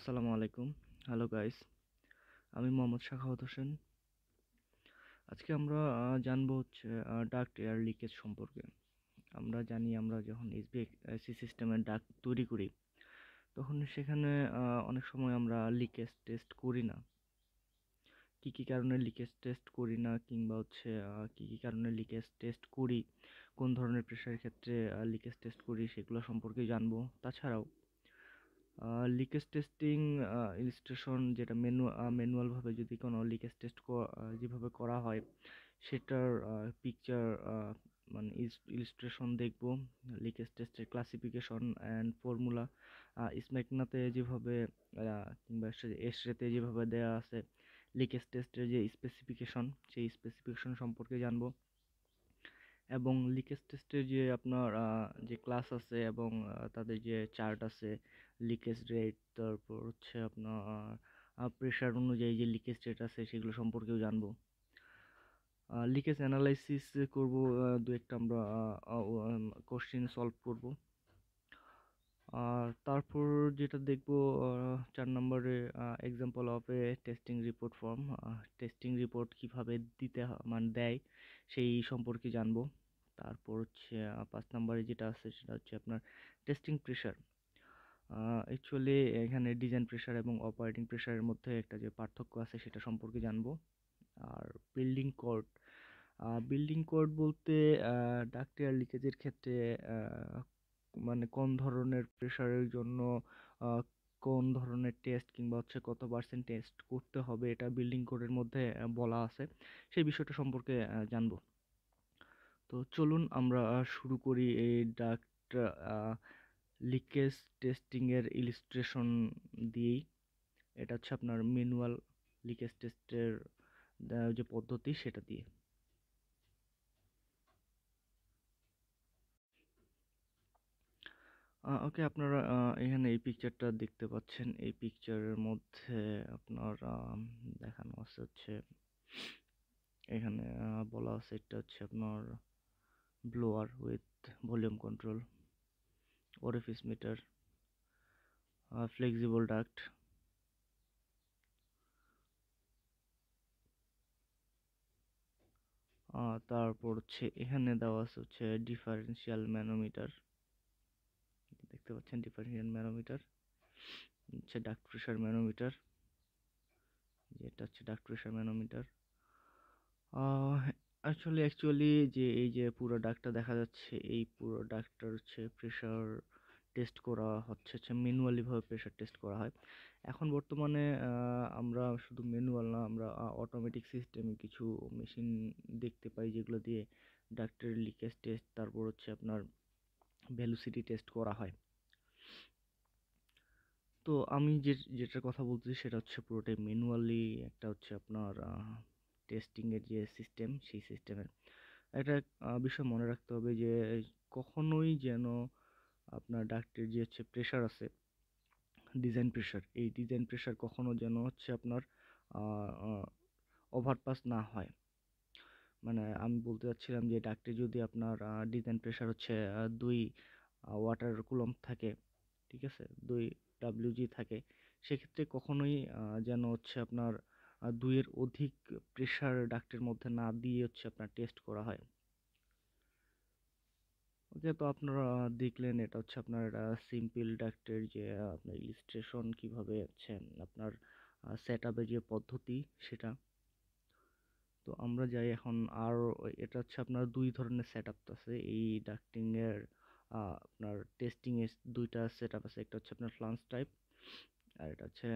আসসালামু আলাইকুম। Hello guys, আমি মোহাম্মদ সাখাওয়াত হোসেন। আজকে আমরা জানবো হচ্ছে ডাক্ট এয়ার লিকেজ সম্পর্কে। আমরা জানি আমরা যখন এসবিএসসি সিস্টেমের ডাক্ট তৈরি করি, তখন সেখানে অনেক সময় আমরা লিকেজ টেস্ট করি না। কি কারণে লিকেজ টেস্ট করি না, কিংবা হচ্ছে কি কারণে লিকেজ টেস্ট করি, কোন ধরনের প্রেশারের ক্ষেত্রে লিকেজ টেস্ট করি, সেগুলো সম্পর্কে জানবো। তাছাড়াও লিকেজ টেস্টিং ইলিস্ট্রেশন, যেটা ম্যানুয়ালভাবে যদি কোনো লিকেজ টেস্ট যেভাবে করা হয় সেটার পিকচার মানে ইলিস্ট্রেশন দেখব। লিকেজ টেস্টের ক্লাসিফিকেশন অ্যান্ড ফর্মুলা স্মেকনাতে যেভাবে কিংবা এসরেতে যেভাবে দেওয়া আছে লিকেজ টেস্টের যে স্পেসিফিকেশন, সেই স্পেসিফিকেশন সম্পর্কে জানবো। এবং লিকেজ টেস্টের যে আপনার যে ক্লাস আছে এবং তাদের যে চার্ট আছে, লিকেজ রেট, তারপর হচ্ছে আপনার প্রেশার অনুযায়ী যে লিকেজ রেট আছে সেগুলো সম্পর্কেও জানবো। লিকেজ অ্যানালাইসিস করব, দু একটা আমরা কোশ্চেন সলভ করব। আর তারপর যেটা দেখব 4 নম্বরে example of A testing report form, testing report কিভাবে দিতে মানে দেয় সেই সম্পর্কে জানবো। তারপর হচ্ছে 5 নম্বরে যেটা আছে সেটা হচ্ছে আপনার টেস্টিং প্রেশার। অ্যাকচুয়ালি এখানে ডিজাইন প্রেশার এবং অপারেটিং প্রেশারের মধ্যে একটা যে পার্থক্য আছে সেটা সম্পর্কে জানবো। আর বিল্ডিং কোড, বিল্ডিং কোড বলতে ডাক্ট এয়ার লিকেজের ক্ষেত্রে মানে কোন ধরনের প্রেশারের জন্য আহ, কোন ধরনের টেস্ট কিংবা হচ্ছে কত পার্সেন্ট টেস্ট করতে হবে, এটা বিল্ডিং কোডের মধ্যে বলা আছে। সেই বিষয়টা সম্পর্কে জানবো। তো চলুন আমরা শুরু করি এই ডাক্ট লিকেজ টেস্টিং এর ইলিস্ট্রেশন দিয়েই। এটা হচ্ছে আপনার ম্যানুয়াল লিকেজ টেস্টের যে পদ্ধতি সেটা দিয়ে। ওকে, আপনারা এখানে এই পিকচারটা দেখতে পাচ্ছেন। এই পিকচারের মধ্যে আপনার দেখানো আছে হচ্ছে, এখানে বলা আছে এটা হচ্ছে আপনার blower with volume control, orifice meter, flexible duct, তারপর হচ্ছে এখানে দেওয়া আছে হচ্ছে ডিফারেন্সিয়াল ম্যানোমিটার। দেখতে পাচ্ছেন ডিফারেন্সিয়াল ম্যানোমিটার হচ্ছে ডাক্ট প্রেশার ম্যানোমিটার, যেটা হচ্ছে ডাক্ট প্রেশার ম্যানোমিটার। অ্যাকচুয়ালি যে এই যে পুরো ডাক্টটা দেখা যাচ্ছে, এই পুরো ডাক্টটার হচ্ছে প্রেশার টেস্ট করা হচ্ছে ম্যানুয়ালি ভাবে প্রেশার টেস্ট করা হয়। এখন বর্তমানে আমরা শুধু ম্যানুয়াল না, আমরা অটোমেটিক সিস্টেমে কিছু মেশিন দেখতে পাই যেগুলো দিয়ে ডাক্তারের লিকেজ টেস্ট, তারপর হচ্ছে আপনার ভেলোসিটি টেস্ট করা হয়। তো আমি যেটার কথা বলতেছি সেটা হচ্ছে পুরোটাই ম্যানুয়ালি একটা হচ্ছে আপনার টেস্টিং এর যে সিস্টেম, সেই সিস্টেমের একটা বিষয় মনে রাখতে হবে যে কখনোই যেন আপনার ডাক্টের যে হচ্ছে প্রেশার আছে, ডিজাইন প্রেশার, এই ডিজাইন প্রেশার কখনো যেন হচ্ছে আপনার ওভারপাস না হয়। মানে আমি বলতে চাচ্ছিলাম যে ডাক্টে যদি আপনার ডিজাইন প্রেশার হচ্ছে 2 ওয়াটার কুলম থাকে, ঠিক আছে, 2 ডাব্লিউজি থাকে, সেক্ষেত্রে কখনোই যেন হচ্ছে আপনার 2-এর অধিক প্রেশার ডাক্টের মধ্যে না দিয়ে হচ্ছে আপনার টেস্ট করা হয়। ওকে, তো আপনারা দেখলেন এটা হচ্ছে আপনার সিম্পল ডাক্টের যে আপনার ইলিস্ট্রেশন কিভাবে হচ্ছে আপনার সেট আপের যে পদ্ধতি সেটা। তো আমরা যাই এখন আর এটা হচ্ছে আপনার 2 ধরনের সেট আপ আছে এই ডাক্টিং এর। আপনার টেস্টিং এর 2টা সেট আপ আছে, একটা হচ্ছে আপনার ফ্লান্স টাইপ, আর এটা হচ্ছে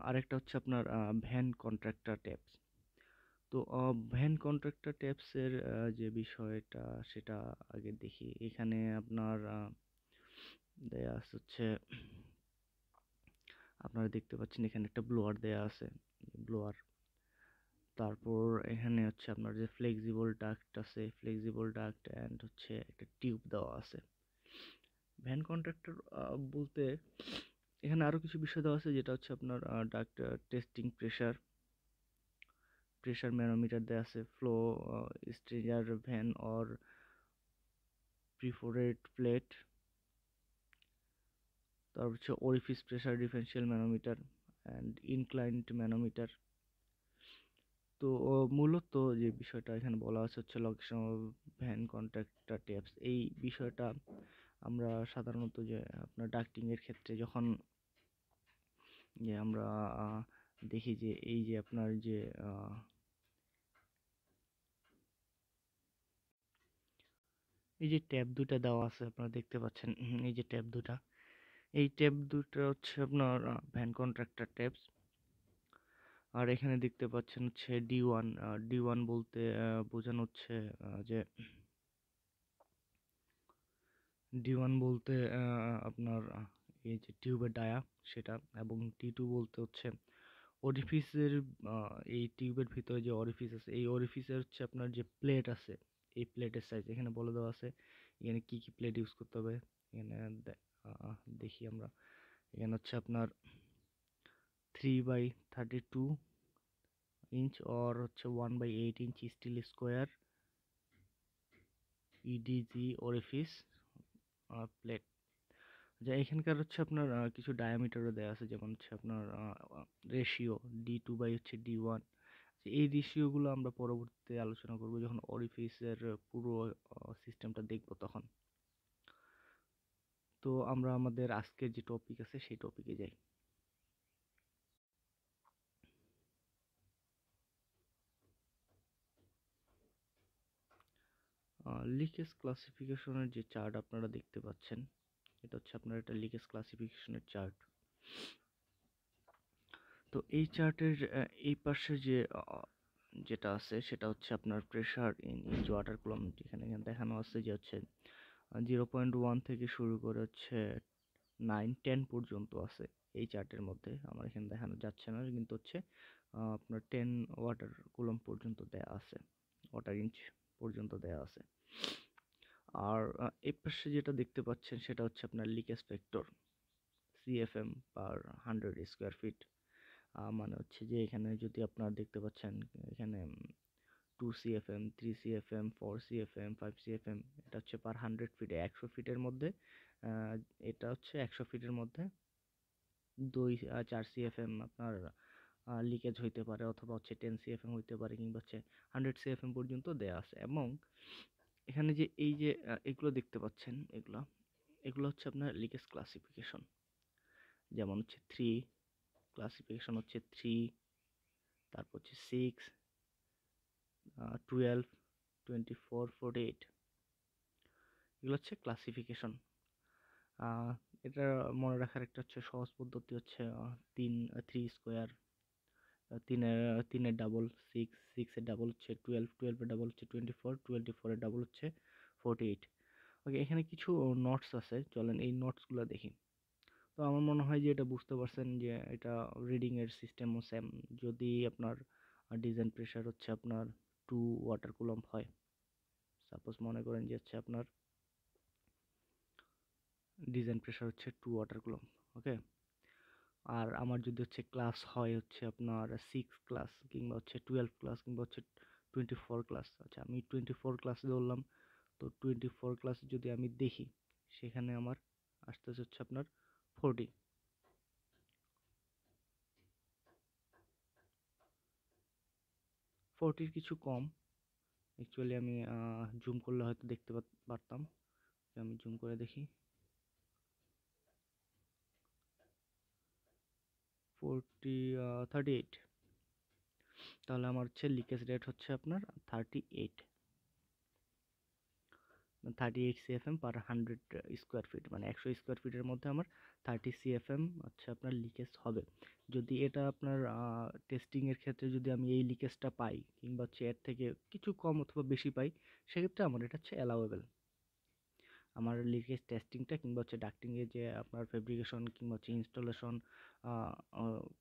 আরেকটা হচ্ছে আপনার ভ্যান কন্ট্রাক্টর ট্যাপস। তো ভ্যান কন্ট্রাক্টর ট্যাপসের যে বিষয়টা সেটা আগে দেখি। এখানে আপনার দেয়া আছে হচ্ছে, আপনারা দেখতে পাচ্ছেন এখানে একটা ব্লোয়ার দেয়া আছে, ব্লোয়ার। তারপর এখানে হচ্ছে আপনার যে ফ্লেক্সিবল ডাক্ট আছে, ফ্লেক্সিবল ডাক্ট অ্যান্ড হচ্ছে একটা টিউব দেওয়া আছে। ভ্যান কন্ট্রাক্টর বলতে এখানে আরো কিছু বিষয় দেওয়া আছে, যেটা হচ্ছে আপনার duct testing pressure, pressure manometer দেওয়া আছে, flow straightener vane or perforated plate, তারপর হচ্ছে orifice pressure differential manometer and inclined manometer. তো মূলত যে বিষয়টা এখানে বলা আছে হচ্ছে location of vena contracta taps. এই বিষয়টা আমরা সাধারণত যে আপনার ডাক্টিং এর ক্ষেত্রে যখন যে আমরা দেখি যে এই যে আপনার যে এই যে ট্যাব দুটা দেওয়া আছে আপনারা দেখতে পাচ্ছেন, এই যে ট্যাব দুটা, এই ট্যাব দুটো হচ্ছে আপনার ভ্যান কন্ট্রাক্টর ট্যাবস। আর এখানে দেখতে পাচ্ছেন হচ্ছে D1। D1 বলতে বোঝানো হচ্ছে যে D1 বলতে আপনার এই যে টিউবের ডায়া সেটা, এবং D2 বলতে হচ্ছে অরিফিসের, এই টিউবের ভিতরে যে অরিফিস আছে এই অরিফিসের হচ্ছে আপনার যে প্লেট আছে এই প্লেটের সাইজ এখানে বলে দেওয়া আছে। এখানে কি কি প্লেট ইউজ করতে হবে এখানে দেখি আমরা। এখানে হচ্ছে আপনার 3/32 ইঞ্চ আর হচ্ছে 1/8 inch steel square edge orifice plate. যা এখানকার হচ্ছে আপনার কিছু ডায়ামিটারও দেওয়া আছে, যেমন হচ্ছে আপনার রেশিও D2/হচ্ছে D1। এই রেশিওগুলো আমরা পরবর্তীতে আলোচনা করব যখন অরিফিসের পুরো সিস্টেমটা দেখব তখন। তো আমরা আমাদের আজকের যে টপিক আছে সেই টপিকে যাই। লিকেজ ক্লাসিফিকেশনের যে চার্ট আপনারা দেখতে পাচ্ছেন, এটা হচ্ছে আপনার একটা লিকেজ ক্লাসিফিকেশনের চার্ট। তো এই চার্টের এই পাশে যে যেটা আছে সেটা হচ্ছে আপনার pressure in inch water column. এখানে দেখানো আছে যে হচ্ছে 0.1 থেকে শুরু করে হচ্ছে 9-10 পর্যন্ত আছে এই চার্টের মধ্যে। আমার এখানে দেখানো যাচ্ছে না, কিন্তু হচ্ছে আপনার 10 ওয়াটার কুলম পর্যন্ত দেয়া আছে, ওয়াটার ইঞ্চ পর্যন্ত দেয়া আছে। আর এই পাশে যেটা দেখতে পাচ্ছেন সেটা হচ্ছে আপনার লিকেজ ফ্যাক্টর CFM পার 100 স্কোয়ার ফিট। মানে হচ্ছে যে এখানে যদি আপনারা দেখতে পাচ্ছেন এখানে 2 CFM, 3 CFM, 4 CFM, 5 CFM, এটা হচ্ছে পার 100 ফিটে 100 ফিটের মধ্যে। এটা হচ্ছে 100 ফিটের মধ্যে 4 CFM আপনার লিকেজ হইতে পারে, অথবা হচ্ছে 10 CFM হইতে পারে, কিংবা হচ্ছে 100 CFM পর্যন্ত দেয়া আছে। এবং এখানে যে এই যে এগুলো দেখতে পাচ্ছেন, এগুলো হচ্ছে আপনার লিকেজ ক্লাসিফিকেশন। যেমন হচ্ছে 3 ক্লাসিফিকেশন হচ্ছে 3, তারপর হচ্ছে 6, 12, 24, 48, এগুলো হচ্ছে ক্লাসিফিকেশন। এটা মনে রাখার একটা হচ্ছে সহজ পদ্ধতি হচ্ছে 3 স্কোয়ার, তিনের ডাবল 6, 6 এর ডাবল হচ্ছে 12, 12 এর ডাবল হচ্ছে 24, 24 এর ডাবল হচ্ছে 48। ওকে, এখানে কিছু নোটস আছে, চলেন এই নোটসগুলো দেখি। তো আমার মনে হয় যে এটা বুঝতে পারছেন যে এটা রিডিং এর সিস্টেমও সেম। যদি আপনার ডিজাইন প্রেসার হচ্ছে আপনার 2 ওয়াটার কুলম্ব হয়, সাপোজ মনে করেন যে হচ্ছে আপনার ডিজাইন প্রেসার হচ্ছে 2 ওয়াটার কুলম্ব, ওকে। আর আমার যদি হচ্ছে ক্লাস হয় হচ্ছে আপনার 6 ক্লাস, কিংবা হচ্ছে 12 ক্লাস, কিংবা হচ্ছে 24 ক্লাস। আচ্ছা, আমি 24 ক্লাস ধরলাম। তো 24 ক্লাস যদি আমি দেখি, সেখানে আমার আসতেছে হচ্ছে আপনার 40। 40 কিছু কম অ্যাকচুয়ালি। আমি জুম করলে হয়তো দেখতে পারতাম। আমি জুম করে দেখি, 38। তাহলে আমার হচ্ছে লিকেজ রেট হচ্ছে আপনার 38, 38 CFM পার 100 স্কোয়ার ফিট, মানে 100 স্কোয়ার ফিটের মধ্যে আমার 30 CFM হচ্ছে আপনার লিকেজ হবে। যদি এটা আপনার টেস্টিং এর ক্ষেত্রে যদি আমি এই লিকেজটা পাই, কিংবা হচ্ছে এর থেকে কিছু কম অথবা বেশি পাই, সেক্ষেত্রে আমার এটা হচ্ছে অ্যালাউয়েবল। আমার লিকেজ টেস্টিংটা কিংবা হচ্ছে ডাক্টিং এর যে আপনার ফেব্রিকেশন কিংবা হচ্ছে ইনস্টলেশন,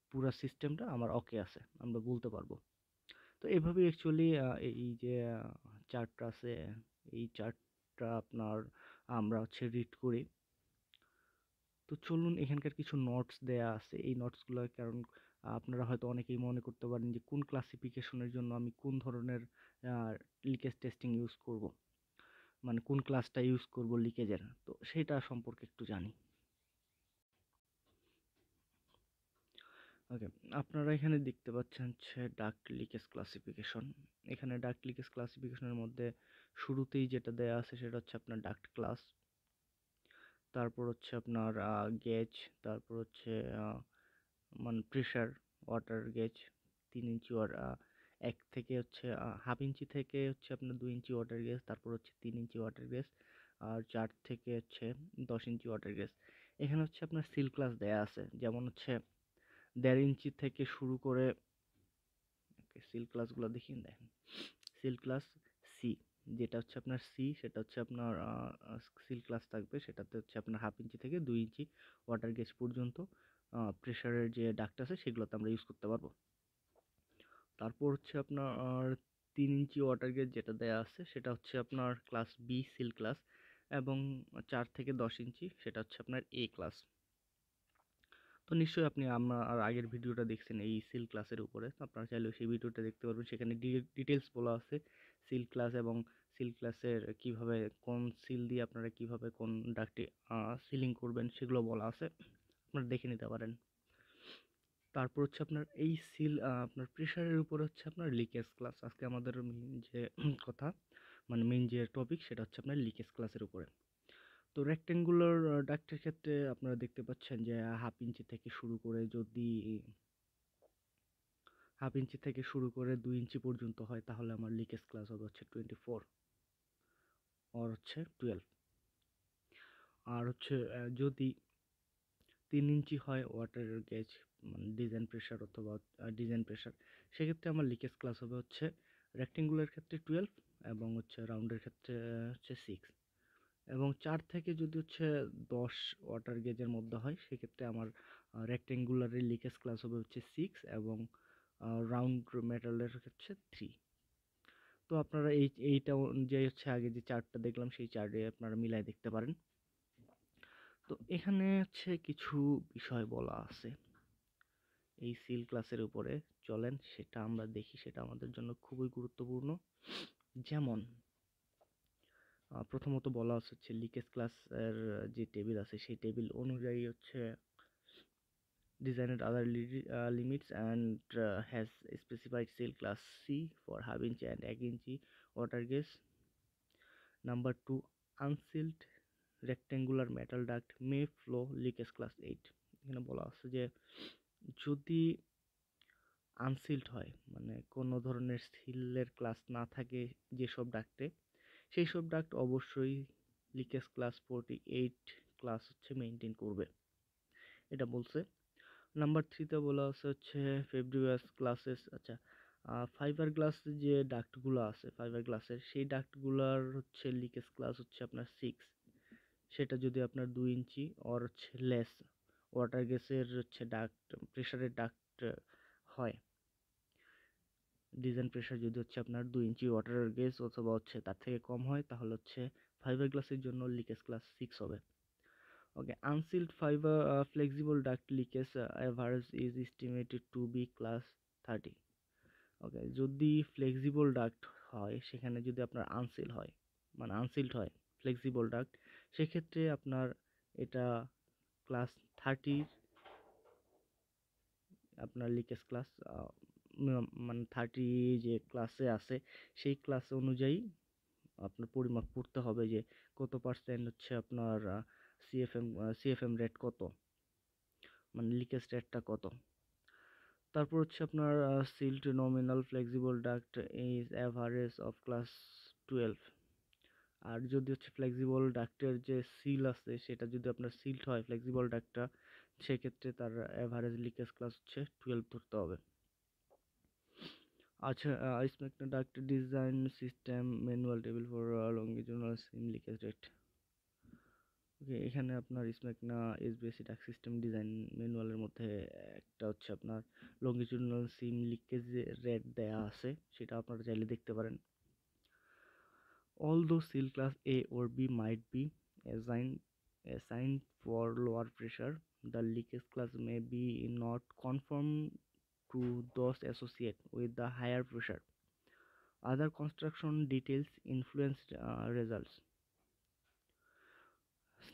পুরো সিস্টেমটা আমার ওকে আছে, আমরা বলতে পারবো। তো এভাবেই অ্যাকচুয়ালি এই যে চার্টটা আছে, এই চার্টটা আপনার আমরা হচ্ছে রিড করি। তো চলুন, এখানকার কিছু নোটস দেয়া আছে, এই নোটসগুলো, কারণ আপনারা হয়তো অনেকেই মনে করতে পারেন যে কোন ক্লাসিফিকেশনের জন্য আমি কোন ধরনের লিকেজ টেস্টিং ইউজ করব, মানে কোন ক্লাসটা ইউজ করব লিকেজের, তো সেটা সম্পর্কে একটু জানি। ওকে, আপনারা এখানে দেখতে পাচ্ছেন হচ্ছে ডাক্ট লিকেজ ক্লাসিফিকেশন। এখানে ডাক্ট লিকেজ ক্লাসিফিকেশনের মধ্যে শুরুতেই যেটা দেয়া আছে সেটা হচ্ছে আপনার ডাক্ট ক্লাস, তারপর হচ্ছে আপনার গেজ, তারপর হচ্ছে মানে প্রেশার, ওয়াটার গেজ 3 ইঞ্চি, 1 থেকে হচ্ছে 1/2 ইঞ্চি থেকে হচ্ছে আপনার 2 ইঞ্চি ওয়াটার গেজ, তারপর হচ্ছে 3 ইঞ্চি ওয়াটার গেজ, আর 4 থেকে হচ্ছে 10 ইঞ্চি ওয়াটার গেজ। এখানে হচ্ছে আপনার সিল ক্লাস দেয়া আছে, যেমন হচ্ছে 1.5 ইঞ্চি থেকে শুরু করে। সিল ক্লাসগুলো দেখিয়ে দেখেন। সিল ক্লাস সি, যেটা হচ্ছে আপনার সি, সেটা হচ্ছে আপনার সিল ক্লাস থাকবে, সেটাতে হচ্ছে আপনার 1/2 ইঞ্চি থেকে 2 ইঞ্চি ওয়াটার গেজ পর্যন্ত প্রেশারের যে ডাক্ট আছে সেগুলোতে আমরা ইউজ করতে পারবো। তারপর হচ্ছে আপনার 3 ইঞ্চি ওয়াটার গেজ যেটা দেয়া আছে সেটা হচ্ছে আপনার ক্লাস বি সিল ক্লাস, এবং 4 থেকে 10 ইঞ্চি সেটা হচ্ছে আপনার এ ক্লাস। তো নিশ্চয়ই আপনি আমার আগের ভিডিওটা দেখছেন এই সিল ক্লাসের উপরে, তো আপনারা চাইলেও সেই ভিডিওটা দেখতে পারবেন। সেখানে ডিটেলস বলা আছে সিল ক্লাস, এবং সিল ক্লাসের কিভাবে কোন সিল দিয়ে আপনারা কিভাবে কোন ডাকটি সিলিং করবেন সেগুলো বলা আছে, আপনারা দেখে নিতে পারেন। তারপর হচ্ছে আপনার এই সিল আপনার প্রেশারের উপর হচ্ছে আপনার লিকেজ ক্লাস। আজকে আমাদের মেইন যে কথা, মানে মেইন যে টপিক সেটা হচ্ছে আপনার লিকেজ ক্লাসের উপরে। তো রেক্টেঙ্গুলার ডাক্টের ক্ষেত্রে আপনারা দেখতে পাচ্ছেন যে 1/2 ইঞ্চি থেকে শুরু করে, যদি 1/2 ইঞ্চি থেকে শুরু করে 2 ইঞ্চি পর্যন্ত হয় তাহলে আমার লিকেজ ক্লাস হবে হচ্ছে 24 আর হচ্ছে 12। আর হচ্ছে যদি 3 ইঞ্চি হয় ওয়াটার গেজ, মানে ডিজাইন প্রেশার অথবা ডিজাইন প্রেশার, সেক্ষেত্রে আমার লিকেজ ক্লাস হবে হচ্ছে রেক্টেঙ্গুলার ক্ষেত্রে 12, এবং হচ্ছে রাউন্ডের ক্ষেত্রে হচ্ছে 6। এবং 4 থেকে যদি হচ্ছে 10 ওয়াটার গেজের মধ্যে হয় সেক্ষেত্রে আমার রেক্টেঙ্গুলারের লিকেজ ক্লাস হবে হচ্ছে 6, এবং রাউন্ড মেটালের হচ্ছে 3। তো আপনারা এইটা অনুযায়ী হচ্ছে আগে যে চার্টটা দেখলাম সেই চার্টে আপনারা মিলাই দেখতে পারেন। তো এখানে হচ্ছে কিছু বিষয় বলা আছে এই সিল ক্লাসের উপরে, চলেন সেটা আমরা দেখি, সেটা আমাদের জন্য খুবই গুরুত্বপূর্ণ। যেমন প্রথমত বলা হচ্ছে লিকেজ ক্লাসের যে টেবিল আছে সেই টেবিল অনুযায়ী হচ্ছে designed other limits, and has specified seal class C for 1/2 inch and 1 inch water gauge. Number 2, unsealed rectangular metal duct may flow leakage class 8. এখানে বলা আছে যে যদি আনসিল্ড হয়, মানে কোনো ধরনের সিলের ক্লাস না থাকে যেসব ডাক্টে, সেই সব ডাক্ট অবশ্যই লিকেজ ক্লাস 48 ক্লাস হচ্ছে মেনটেন করবে, এটা বলছে। নাম্বার 3তে বলা আছে হচ্ছে ফেব্রিউয়াস গ্লাসেস। আচ্ছা, ফাইবার গ্লাস যে ডাক্টগুলো আছে ফাইবার গ্লাসের, সেই ডাক্টগুলোর হচ্ছে লিকেজ ক্লাস হচ্ছে আপনার 6। সেটা যদি আপনার 2 ইঞ্চি আর হচ্ছে লেস ওয়াটার গ্যাসের হচ্ছে ডাক্ট প্রেশারের ডাক্ট হয়, ডিজাইন প্রেশার যদি হচ্ছে আপনার 2 ইঞ্চি ওয়াটার গ্যাস অথবা হচ্ছে তার থেকে কম হয় তাহলে হচ্ছে ফাইবার গ্লাসের জন্য লিকেজ ক্লাস 6 হবে। Okay, unsealed fiber flexible duct leakage average is estimated to be class 30. ওকে, যদি ফ্লেক্সিবল ডাক্ট হয় সেখানে যদি আপনার আনসিল হয়, মানে আনসিল্ড হয় ফ্লেক্সিবল ডাক্ট, সেক্ষেত্রে আপনার এটা ক্লাস 30, আপনার লিকেজ ক্লাস মানে 30 যে ক্লাসে আছে সেই ক্লাস অনুযায়ী আপনার পরিমাপ করতে হবে যে কত পার্সেন্ট হচ্ছে আপনার সিএফএম রেট কত, মানে লিকেজ রেটটা কত। তারপর হচ্ছে আপনার sealed nominal flexible duct is average of class 12। আর যদি হচ্ছে ফ্লেক্সিবল ডাক্টের যে সিল আছে সেটা যদি আপনার সিল্ড হয় ফ্লেক্সিবল ডাক্টটা, সেক্ষেত্রে তার অ্যাভারেজ লিকেজ ক্লাস হচ্ছে 12 ধরতে হবে। আচ্ছা, SMACNA duct design system manual table for longitudinal seam leakage rate. Okay, এখানে আপনার SMACNA SBAC duct system design ম্যানুয়ালের মধ্যে একটা হচ্ছে আপনার লঙ্গিটিউডাল সিম লিকেজ রেট দেয়া আছে, সেটা আপনারা চাইলে দেখতে পারেন। Although seal class A or B might be assigned for lower pressure, the leakage class may be not conform to those associated with the higher pressure. Other construction details influence results.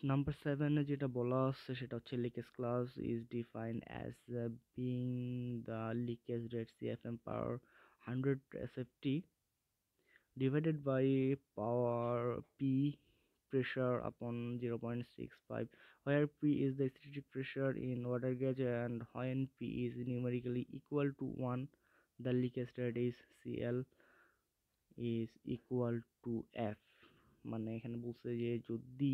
Number 7 এ যেটা বলা আছে সেটা হচ্ছে leakage class is defined as being the leakage rate CFM per 100 SFT divided by power P pressure upon 0.65, where P is the static pressure in water gauge and when P is numerically equal to 1, the leakage rate is CL is equal to F। মানে এখানে বলছে যে যদি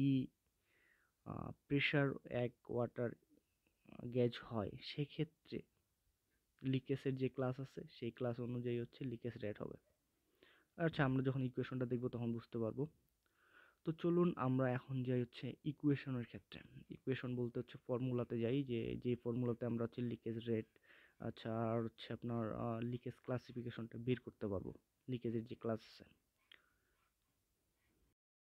pressure এক water gauge হয় সেক্ষেত্রে লিকেজের যে class আছে সেই ক্লাস অনুযায়ী হচ্ছে লিকেজ রেট হবে। আচ্ছা, আমরা যখন ইকুয়েশনটা দেখব তখন বুঝতে পারবো। তো চলুন আমরা এখন যাই হচ্ছে ইকুয়েশনের ক্ষেত্রে। ইকুয়েশন বলতে হচ্ছে ফর্মুলাতে যাই, যে ফর্মুলাতে আমরা হচ্ছে লিকেজ রেট, আচ্ছা আর হচ্ছে আপনার লিকেজ ক্লাসিফিকেশনটা বের করতে পারবো, লিকেজের যে ক্লাস আছে।